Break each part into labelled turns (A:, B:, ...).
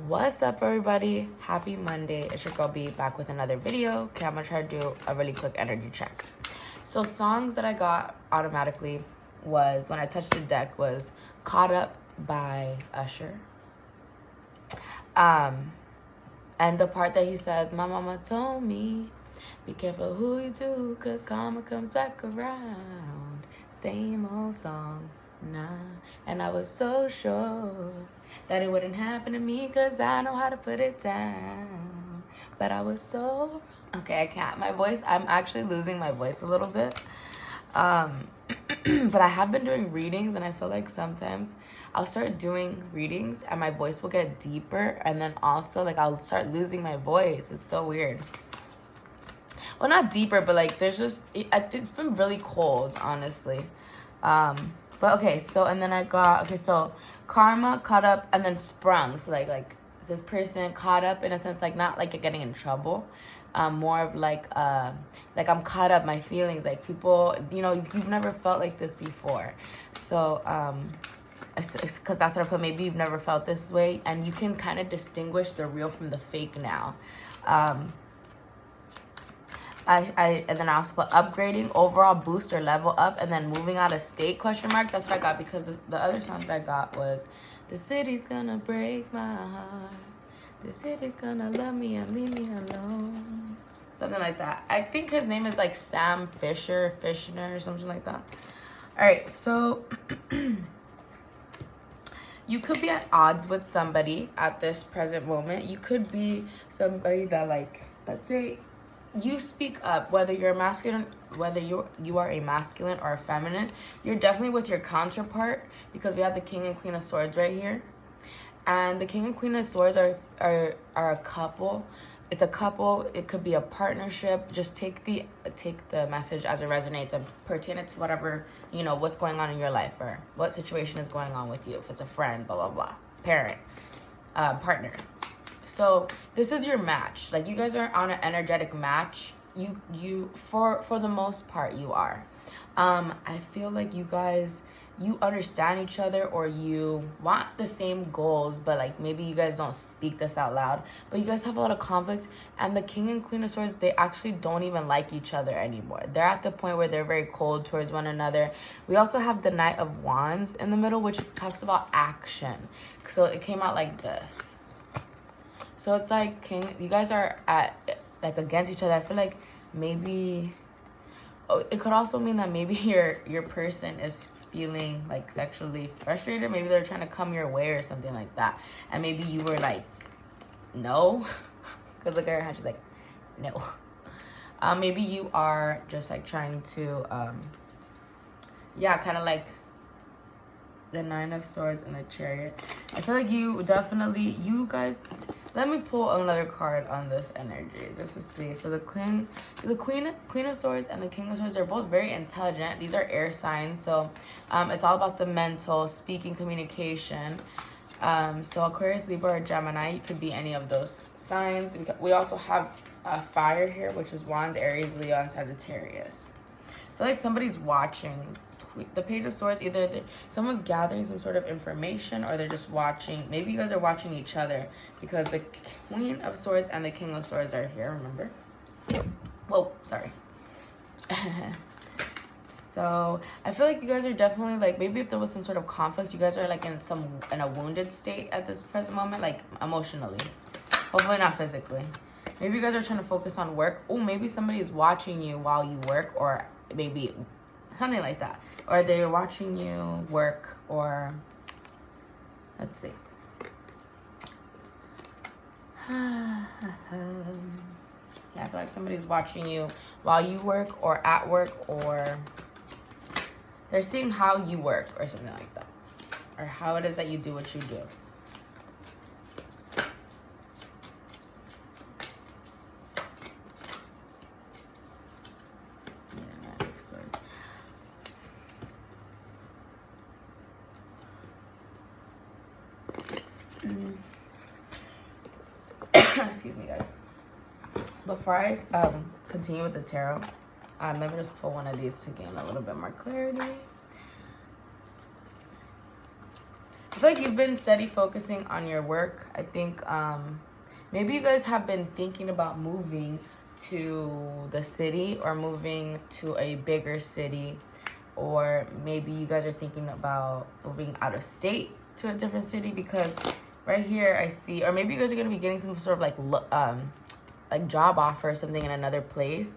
A: What's up, everybody? Happy Monday. It's your girl B back with another video. Okay, I'm gonna try to do a really quick energy check. So songs that I got automatically was when I touched the deck was Caught Up by Usher. And the part that he says, my mama told me, be careful who you do, cause karma comes back around. Same old song, nah. And I was so sure that it wouldn't happen to me, cause I know how to put it down. But I was so... Okay, I can't. My voice, I'm actually losing my voice a little bit. But I have been doing readings, and I feel like sometimes I'll start doing readings and my voice will get deeper, and then also like I'll start losing my voice. It's so weird. Well, not deeper, but like there's just it's been really cold, honestly. But okay, so and then I got so karma, caught up, and then sprung. So like this person caught up in a sense, like not like getting in trouble. More of like I'm caught up, my feelings, like people, you've never felt like this before. So because that's what I put, maybe you've never felt this way, and you can kind of distinguish the real from the fake now. And then I also put upgrading, overall boost or level up, and then moving out of state, question mark. That's what I got, because the other song that I got was the city's gonna break my heart, the city's gonna love me and leave me alone, something like that. I think his name is like Sam Fishner or something like that. All right, so you could be at odds with somebody at this present moment. You could be somebody that, like, let's say you speak up, whether you're masculine, whether you are a masculine or a feminine, you're definitely with your counterpart, because we have the King and Queen of Swords right here. And the King and Queen of Swords are a couple. It's a couple. It could be a partnership. Just take the message as it resonates and pertain it to whatever, what's going on in your life or what situation is going on with you. If it's a friend, blah, blah, blah, parent, partner. So this is your match. Like, you guys are on an energetic match. You for the most part, you are. I feel like you guys, you understand each other, or you want the same goals, but like maybe you guys don't speak this out loud, but you guys have a lot of conflict. And the King and Queen of Swords, they actually don't even like each other anymore. They're at the point where they're very cold towards one another. We also have the Knight of Wands in the middle, which talks about action. So it came out like this. So it's like you guys are at like against each other. I feel like maybe it could also mean that maybe your person is feeling like sexually frustrated. Maybe they're trying to come your way or something like that. And maybe you were like, no. Because look at her hand, she's like, no. Maybe you are just like trying to, kind of like the Nine of Swords and the Chariot. I feel like you guys, let me pull another card on this energy just to see. So the Queen of Swords and the King of Swords are both very intelligent. These are air signs, so it's all about the mental, speaking, communication. So Aquarius, Libra, or Gemini, you could be any of those signs. We also have fire here, which is Wands, Aries, Leo, and Sagittarius. I feel like somebody's watching. The Page of Swords, either someone's gathering some sort of information, or they're just watching. Maybe you guys are watching each other, because the Queen of Swords and the King of Swords are here, remember? Whoa, sorry. So I feel like you guys are definitely like, maybe if there was some sort of conflict, you guys are like in a wounded state at this present moment, like emotionally. Hopefully not physically. Maybe you guys are trying to focus on work. Oh, maybe somebody is watching you while you work, or maybe something like that. Or they're watching you work, or let's see. Yeah, I feel like somebody's watching you while you work, or at work, or they're seeing how you work or something like that, or how it is that you do what you do. Excuse me, guys. Before I continue with the tarot, let me just pull one of these to gain a little bit more clarity. I feel like you've been steady focusing on your work. I think maybe you guys have been thinking about moving to the city or moving to a bigger city, or maybe you guys are thinking about moving out of state to a different city, because right here I see, or maybe you guys are going to be getting some sort of like job offer or something in another place,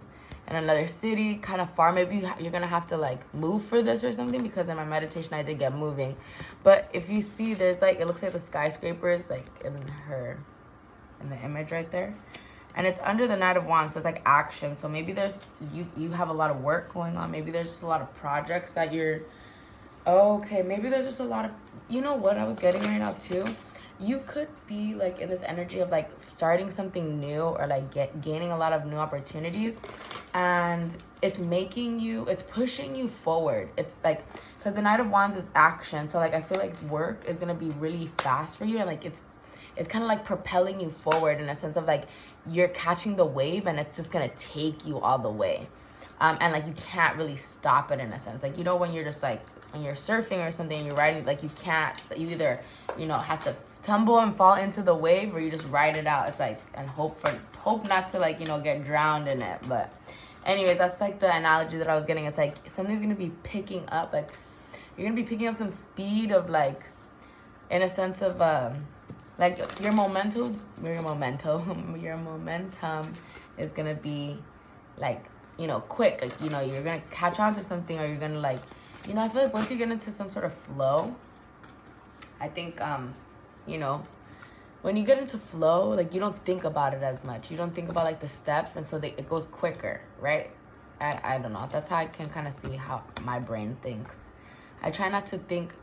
A: in another city, kind of far. Maybe you're gonna have to like move for this or something, because in my meditation I did get moving. But if you see, there's like, it looks like the skyscrapers like in the image right there, and it's under the Knight of Wands, so it's like action. So maybe there's you have a lot of work going on. Maybe there's just a lot of projects that you're okay. Maybe there's just a lot of, you know what I was getting right now too, you could be like in this energy of like starting something new, or like gaining a lot of new opportunities, and it's pushing you forward. It's like, because the Knight of Wands is action, so like I feel like work is gonna be really fast for you, and like it's kind of like propelling you forward, in a sense of like you're catching the wave and it's just gonna take you all the way. And like you can't really stop it, in a sense. Like, you know, when you're just like, when you're surfing or something, you're riding, like you can't, you either, you know, have to tumble and fall into the wave, or you just ride it out. It's like, and hope not to, like, you know, get drowned in it. But anyways, that's like the analogy that I was getting. It's like something's gonna be picking up, like you're gonna be picking up some speed of, like, in a sense of like your momentum is gonna be like, you know, quick. Like, you know, you're gonna catch on to something, or you're gonna like, you know, I feel like once you get into some sort of flow, I think you know, when you get into flow, like you don't think about it as much. You don't think about like the steps, and so it goes quicker, right? I don't know. That's how I can kind of see how my brain thinks. I try not to think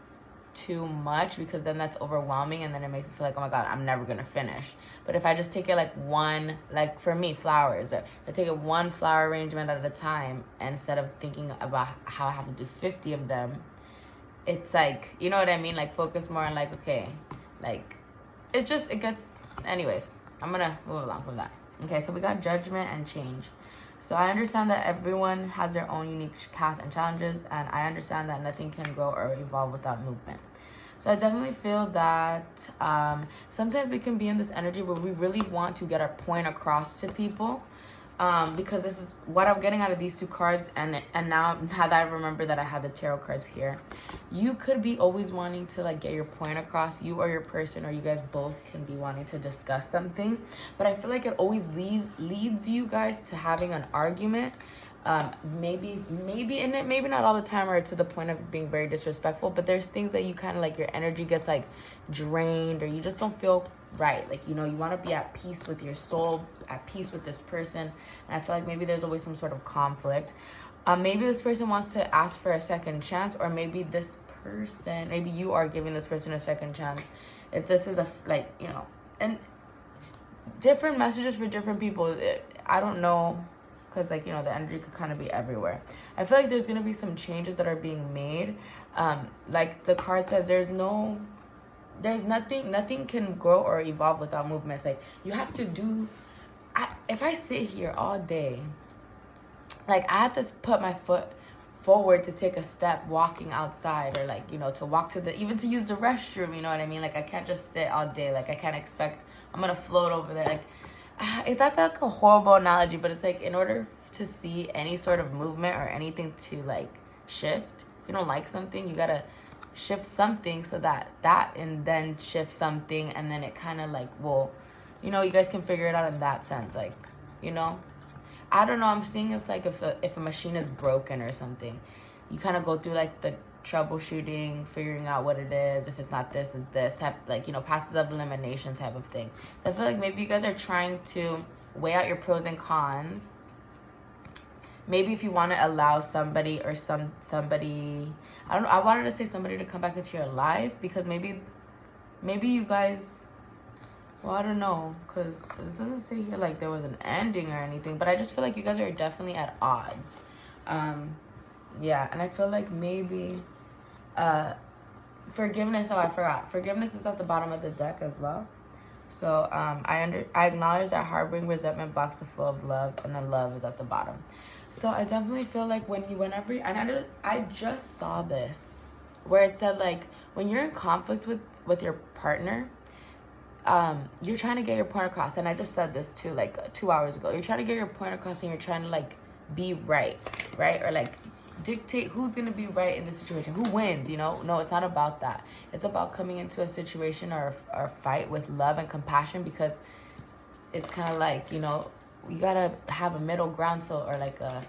A: too much, because then that's overwhelming, and then it makes me feel like, oh my god, I'm never gonna finish. But if I just take it like one, like for me, flowers, I take it one flower arrangement at a time, and instead of thinking about how I have to do 50 of them, it's like, you know what I mean, like focus more on like, okay, like it gets, anyways, I'm gonna move along from that. Okay, so we got Judgment and Change. So I understand that everyone has their own unique path and challenges, and I understand that nothing can grow or evolve without movement. So I definitely feel that sometimes we can be in this energy where we really want to get our point across to people, because this is what I'm getting out of these two cards, and now that I remember that I had the tarot cards here, you could be always wanting to like get your point across. You or your person, or you guys both, can be wanting to discuss something, but I feel like it always leads you guys to having an argument. Maybe in it, maybe not all the time, or to the point of being very disrespectful, but there's things that you kind of like, your energy gets like drained, or you just don't feel right. Like, you know, you want to be at peace with your soul, at peace with this person, and I feel like maybe there's always some sort of conflict. Maybe this person wants to ask for a second chance, or maybe maybe you are giving this person a second chance. If this is like, you know, and different messages for different people. I don't know, because like, you know, the energy could kind of be everywhere. I feel like there's going to be some changes that are being made. Like the card says, there's nothing can grow or evolve without movements. Like, you have to do, if I sit here all day, like I have to put my foot forward to take a step walking outside, or like, you know, to walk to even to use the restroom, you know what I mean? Like, I can't just sit all day. Like, I can't expect I'm gonna float over there. Like, that's like a horrible analogy, but it's like, in order to see any sort of movement or anything to like shift, if you don't like something, you gotta shift something, so that and then shift something, and then it kind of like, well, you know, you guys can figure it out in that sense. Like, you know, I don't know, I'm seeing it's like if a machine is broken or something, you kind of go through like the troubleshooting, figuring out what it is. If it's not this, is this type, like, you know, process of elimination type of thing. So I feel like maybe you guys are trying to weigh out your pros and cons. Maybe if you want to allow somebody, or somebody, I don't know, I wanted to say somebody to come back into your life, because maybe you guys, well, I don't know, because this doesn't say here like there was an ending or anything, but I just feel like you guys are definitely at odds. Yeah, and I feel like maybe forgiveness, I forgot. Forgiveness is at the bottom of the deck as well. So I acknowledge that harboring resentment blocks the flow of love, and then love is at the bottom. So I definitely feel like I just saw this where it said like when you're in conflict with your partner, you're trying to get your point across. And I just said this too, like 2 hours ago. You're trying to get your point across and you're trying to like be right, or like dictate who's gonna be right in the situation, who wins, you know. No, it's not about that. It's about coming into a situation or a fight with love and compassion, because it's kind of like, you know, you gotta have a middle ground, so, or like an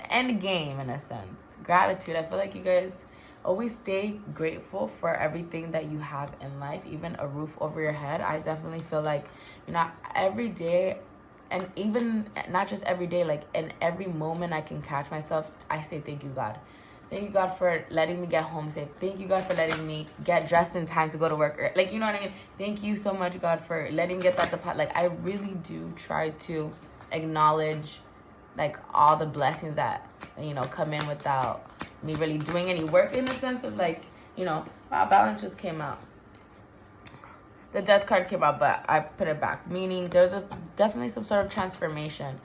A: end game in a sense. Gratitude. I feel like you guys always stay grateful for everything that you have in life, even a roof over your head. I definitely feel like, you know, every day, and even not just every day, like in every moment I can catch myself, I say thank you, God. Thank you, God, for letting me get home safe. Thank you, God, for letting me get dressed in time to go to work. Or, like, you know what I mean? Thank you so much, God, for letting me get that deposit. Like, I really do try to acknowledge, like, all the blessings that, you know, come in without me really doing any work, in the sense of, like, you know, wow, balance just came out. The death card came out, but I put it back, meaning there's definitely some sort of transformation.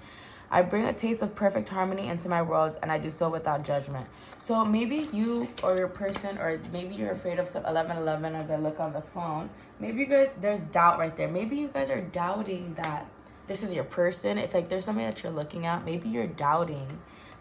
A: I bring a taste of perfect harmony into my world, and I do so without judgment. So maybe you or your person, or maybe you're afraid of 1111 as I look on the phone. Maybe you guys, there's doubt right there. Maybe you guys are doubting that this is your person. If like there's somebody that you're looking at, maybe you're doubting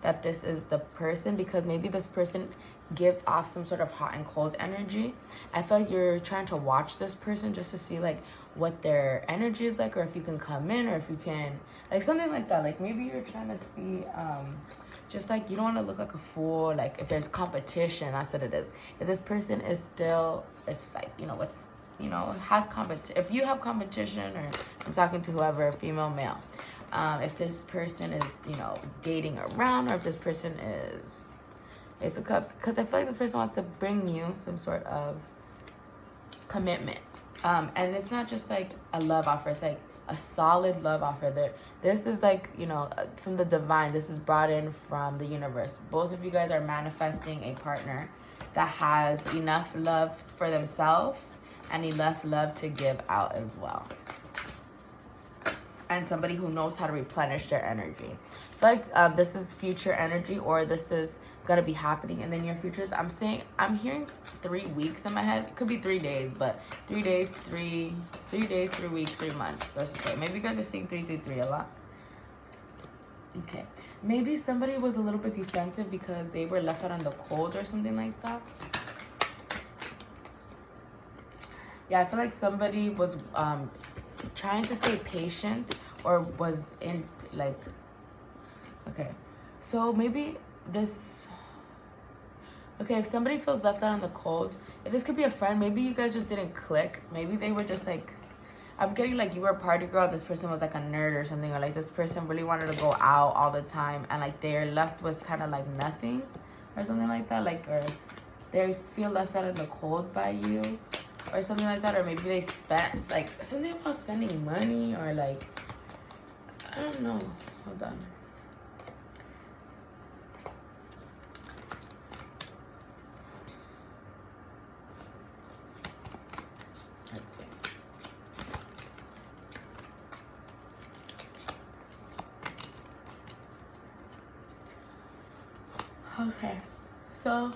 A: that this is the person, because maybe this person gives off some sort of hot and cold energy. I feel like you're trying to watch this person just to see like what their energy is like, or if you can come in, or if you can, like something like that. Like maybe you're trying to see, just like you don't want to look like a fool. Like if there's competition, that's what it is. If this person is still like, you know, what's, you know, has competition. If you have competition, or I'm talking to whoever, female, male. If this person is, you know, dating around, or if this person is Ace of Cups, because I feel like this person wants to bring you some sort of commitment. And it's not just like a love offer, it's like a solid love offer. This is like, you know, from the divine. This is brought in from the universe. Both of you guys are manifesting a partner that has enough love for themselves and enough love to give out as well. And somebody who knows how to replenish their energy. I feel like this is future energy, or this is gonna be happening in the near futures. I'm hearing 3 weeks in my head. It could be 3 days, but 3 days, 3 weeks, 3 months. Let's just say. Maybe you guys are seeing 333 a lot. Okay. Maybe somebody was a little bit defensive because they were left out in the cold or something like that. Yeah, I feel like somebody was trying to stay patient, or was in like, okay, so maybe this, okay, if somebody feels left out in the cold, if this could be a friend, maybe you guys just didn't click. Maybe they were just like, I'm getting like you were a party girl and this person was like a nerd or something, or like this person really wanted to go out all the time, and like they're left with kind of like nothing or something like that, like, or they feel left out in the cold by you or something like that. Or maybe they spent like something about spending money, or like, I don't know, hold on. Let's see. Okay, so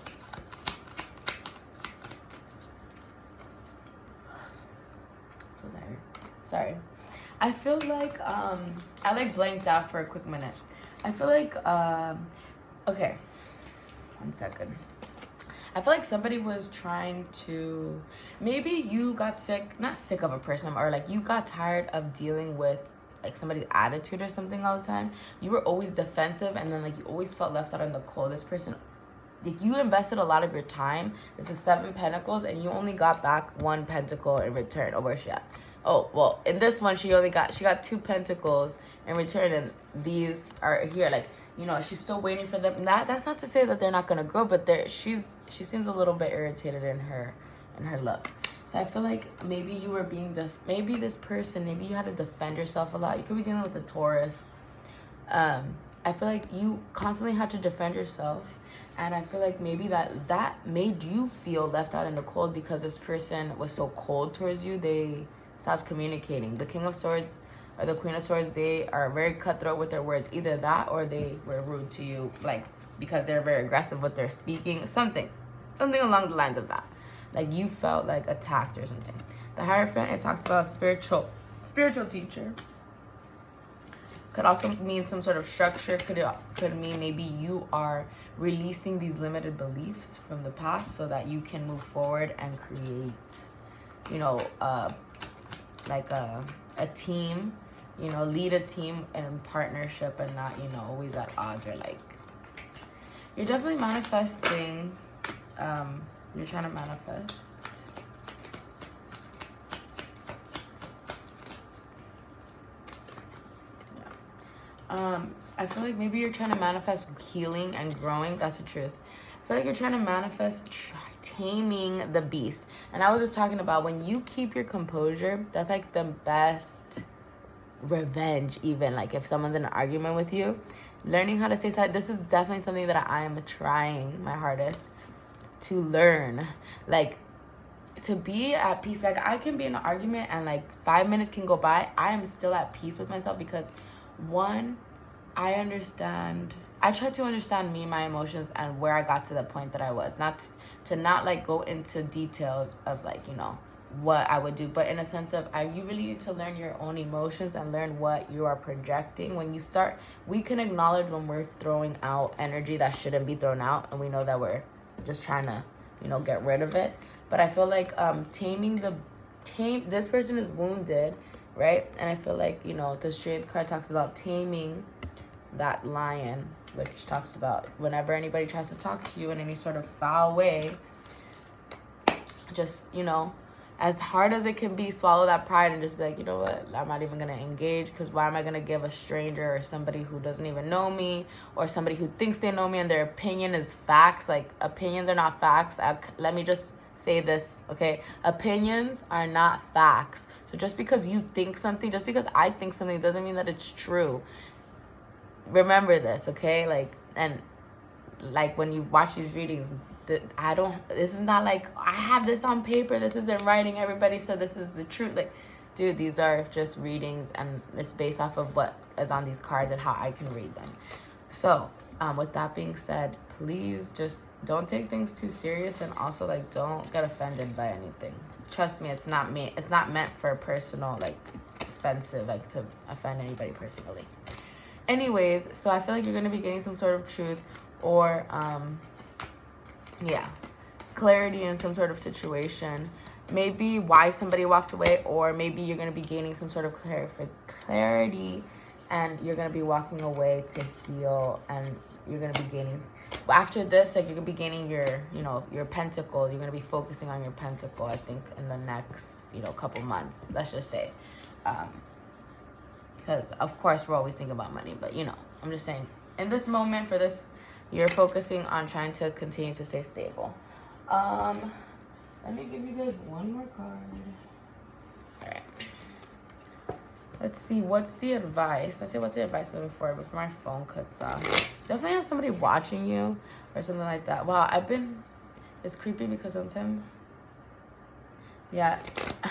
A: sorry. I feel like I like blanked out for a quick minute. I feel like okay, 1 second. I feel like somebody was trying to, maybe you got sick, not sick of a person, or like you got tired of dealing with like somebody's attitude or something all the time. You were always defensive, and then like you always felt left out in the cold. This person, like you invested a lot of your time. This is 7 pentacles, and you only got back 1 pentacle in return. Oh, where's she at? Oh, well, in this one, she got 2 pentacles in return, and these are here. Like, you know, she's still waiting for them. That's not to say that they're not gonna grow, but she seems a little bit irritated in her look. So I feel like maybe you were being maybe this person, maybe you had to defend yourself a lot. You could be dealing with a Taurus. I feel like you constantly had to defend yourself, and I feel like maybe that made you feel left out in the cold, because this person was so cold towards you. They stopped communicating. The King of Swords or the Queen of Swords, they are very cutthroat with their words. Either that, or they were rude to you, like because they're very aggressive with their speaking, something. Something along the lines of that. Like you felt like attacked or something. The Hierophant, it talks about spiritual teacher. Could also mean some sort of structure. Could mean maybe you are releasing these limited beliefs from the past so that you can move forward and create, you know, like a team, you know, lead a team in partnership and not, you know, always at odds, or like you're definitely manifesting. You're trying to manifest. I feel like maybe you're trying to manifest healing and growing. That's the truth. I feel like you're trying to manifest taming the beast. And I was just talking about when you keep your composure, that's like the best revenge. Even like if someone's in an argument with you, learning how to stay silent. This is definitely something that I am trying my hardest to learn. Like to be at peace. Like I can be in an argument and like 5 minutes can go by. I am still at peace with myself because one, I try to understand me, my emotions, and where I got to the point that I was. Not to not like go into detail of like, you know, what I would do, but in a sense of you really need to learn your own emotions and learn what you are projecting. When you start, we can acknowledge when we're throwing out energy that shouldn't be thrown out, and we know that we're just trying to, you know, get rid of it. But I feel like this person is wounded, right? And I feel like, you know, the Strength card talks about taming that lion, which talks about whenever anybody tries to talk to you in any sort of foul way, just, you know, as hard as it can be, swallow that pride and just be like, you know what, I'm not even going to engage, because why am I going to give a stranger or somebody who doesn't even know me or somebody who thinks they know me and their opinion is facts? Like, opinions are not facts. Let me just say this, okay? Opinions are not facts. So just because you think something, just because I think something, doesn't mean that it's true. Remember this, okay? Like, and like when you watch these readings, this is not like I have this on paper, this is in writing, everybody said this is the truth. Like, dude, these are just readings and it's based off of what is on these cards and how I can read them. So with that being said, please just don't take things too serious, and also like don't get offended by anything. Trust me, it's not meant for a personal, like, offensive, like to offend anybody personally. Anyways, so I feel like you're going to be getting some sort of truth or clarity in some sort of situation. Maybe why somebody walked away, or maybe you're going to be gaining some sort of clarity and you're going to be walking away to heal, and you're going to be gaining, after this, like, you're going to be gaining your pentacle. You're going to be focusing on your pentacle, I think, in the next, couple months, let's just say. Because, of course, we're always thinking about money. But, I'm just saying, in this moment, for this, you're focusing on trying to continue to stay stable. Let me give you guys one more card. All right. Let's see. What's the advice? Let's say what's the advice moving forward before my phone cuts off. Definitely have somebody watching you or something like that. Wow, it's creepy because sometimes, yeah,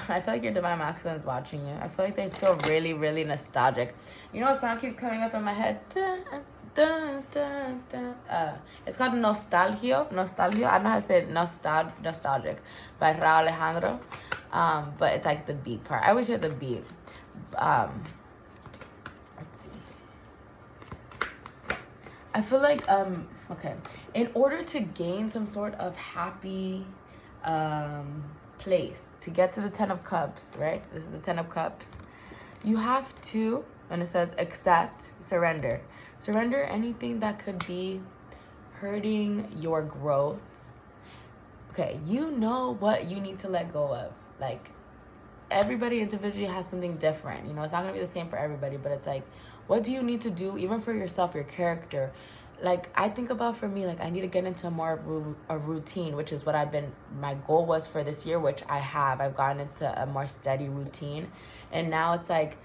A: I feel like your divine masculine is watching you. I feel like they feel really, really nostalgic. You know what song keeps coming up in my head? It's called Nostalgia. I don't know how to say it. Nostalgic by Rauw Alejandro. But it's like the beat part. I always hear the beat. Let's see. I feel like okay. In order to gain some sort of happy place, to get to the 10 of Cups, right? This is the 10 of Cups. You have to, when it says accept, surrender. Surrender anything that could be hurting your growth. Okay, you know what you need to let go of. Like, everybody individually has something different. It's not going to be the same for everybody, but it's like, what do you need to do, even for yourself, your character? Like, I think about, for me, like, I need to get into more of a routine, which is what my goal was for this year, which I have. I've gotten into a more steady routine. And now it's like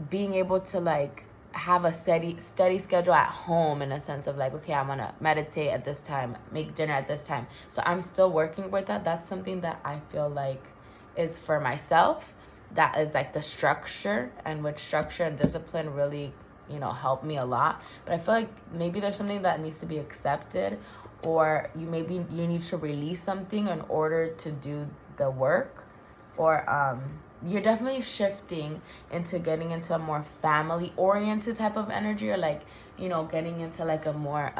A: being able to, like, have a steady schedule at home, in a sense of like, okay, I'm going to meditate at this time, make dinner at this time. So I'm still working with that. That's something that I feel like is for myself. That is like the structure, and which structure and discipline really, help me a lot. But I feel like maybe there's something that needs to be accepted, or you need to release something in order to do the work, or you're definitely shifting into getting into a more family oriented type of energy, or like, you know, getting into like a more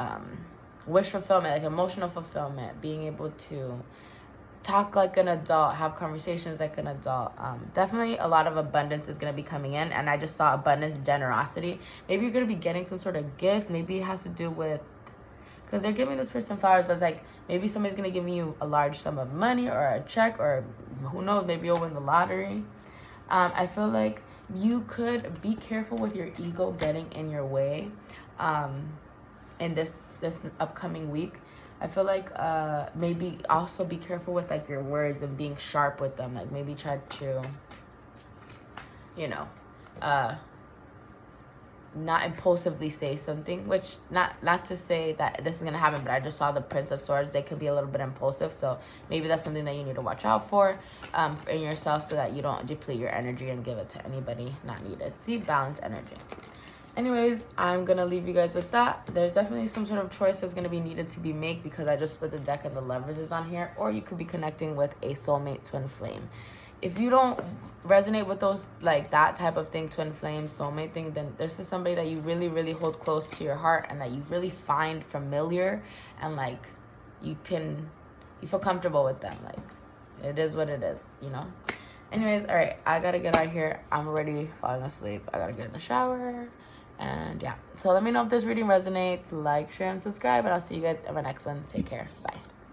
A: wish fulfillment, like emotional fulfillment, being able to talk like an adult, have conversations like an adult. Definitely a lot of abundance is going to be coming in, and I just saw abundance, generosity. Maybe you're going to be getting some sort of gift. Maybe it has to do with, because they're giving this person flowers, but it's like maybe somebody's going to give you a large sum of money or a check, or who knows, maybe you'll win the lottery. I feel like you could be careful with your ego getting in your way in this upcoming week. I feel like maybe also be careful with like your words and being sharp with them. Like maybe try to, you know, not impulsively say something, which not to say that this is going to happen, but I just saw the Prince of Swords. They could be a little bit impulsive. So maybe that's something that you need to watch out for in yourself, so that you don't deplete your energy and give it to anybody not needed. See, balance energy. Anyways, I'm going to leave you guys with that. There's definitely some sort of choice that's going to be needed to be made, because I just split the deck and the Lovers is on here. Or you could be connecting with a soulmate twin flame. If you don't resonate with those, like that type of thing, twin flame, soulmate thing, then this is somebody that you really, really hold close to your heart, and that you really find familiar, and like you feel comfortable with them. Like it is what it is, you know? Anyways, all right, I got to get out of here. I'm already falling asleep. I got to get in the shower. And yeah, so let me know if this reading resonates. Like, share, and subscribe, and I'll see you guys in my next one. Take care. Bye.